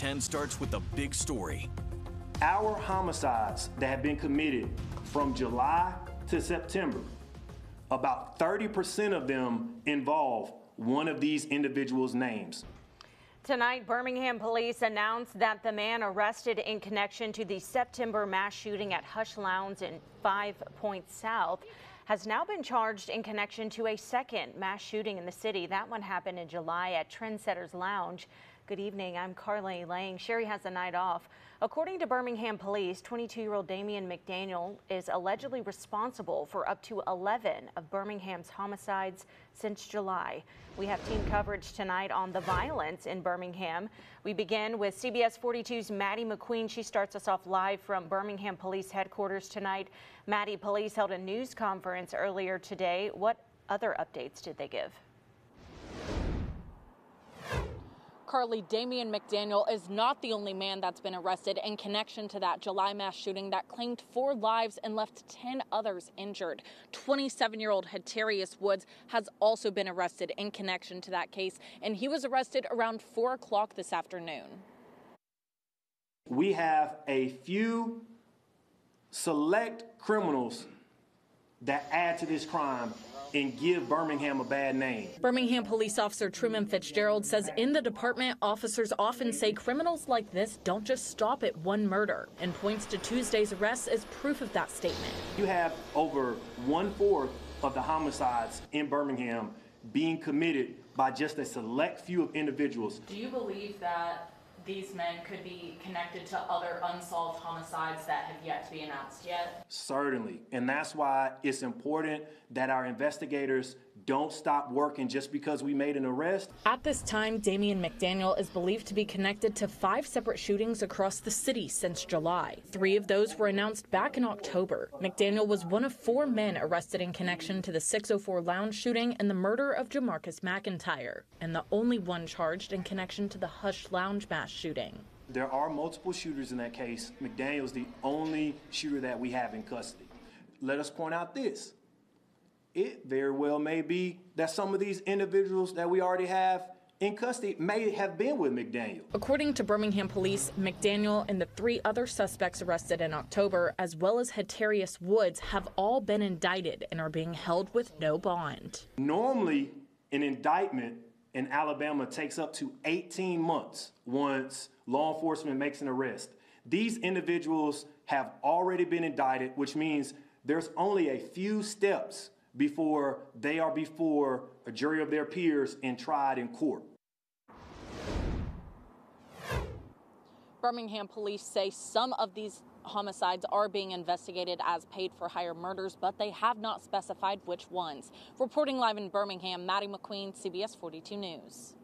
10 starts with a big story. Our homicides that have been committed from July to September, about 30% of them involve one of these individuals' names. Tonight, Birmingham police announced that the man arrested in connection to the September mass shooting at Hush Lounge in 5 Points South has now been charged in connection to a second mass shooting in the city. That one happened in July at Trendsetters Lounge. Good evening, I'm Carly Lang. Sherry has the night off. According to Birmingham police, 22-year-old Damian McDaniel is allegedly responsible for up to 11 of Birmingham's homicides since July. We have team coverage tonight on the violence in Birmingham. We begin with CBS 42's Maddie McQueen. She starts us off live from Birmingham Police Headquarters tonight. Maddie, police held a news conference earlier today. What other updates did they give? Carly, Damian McDaniel is not the only man that's been arrested in connection to that July mass shooting that claimed 4 lives and left 10 others injured. 27-year-old Hatarius Woods has also been arrested in connection to that case, and he was arrested around 4 o'clock this afternoon. We have a few select criminals that add to this crime and give Birmingham a bad name. Birmingham police officer Truman Fitzgerald says in the department, officers often say criminals like this don't just stop at one murder, and points to Tuesday's arrest as proof of that statement. You have over 1/4 of the homicides in Birmingham being committed by just a select few of individuals. Do you believe that these men could be connected to other unsolved homicides that have yet to be announced yet? Certainly, and that's why it's important that our investigators don't stop working just because we made an arrest. At this time, Damian McDaniel is believed to be connected to 5 separate shootings across the city since July. 3 of those were announced back in October. McDaniel was one of 4 men arrested in connection to the 604 Lounge shooting and the murder of Jamarcus McIntyre, and the only one charged in connection to the Hush Lounge mass shooting. There are multiple shooters in that case. McDaniel's the only shooter that we have in custody. Let us point out this. It very well may be that some of these individuals that we already have in custody may have been with McDaniel. According to Birmingham police, McDaniel and the 3 other suspects arrested in October, as well as Hatarius Woods, have all been indicted and are being held with no bond. Normally, an indictment in Alabama takes up to 18 months once law enforcement makes an arrest. These individuals have already been indicted, which means there's only a few steps before they are before a jury of their peers and tried in court. Birmingham police say some of these homicides are being investigated as paid-for-hire murders, but they have not specified which ones. Reporting live in Birmingham, Maddie McQueen, CBS 42 News.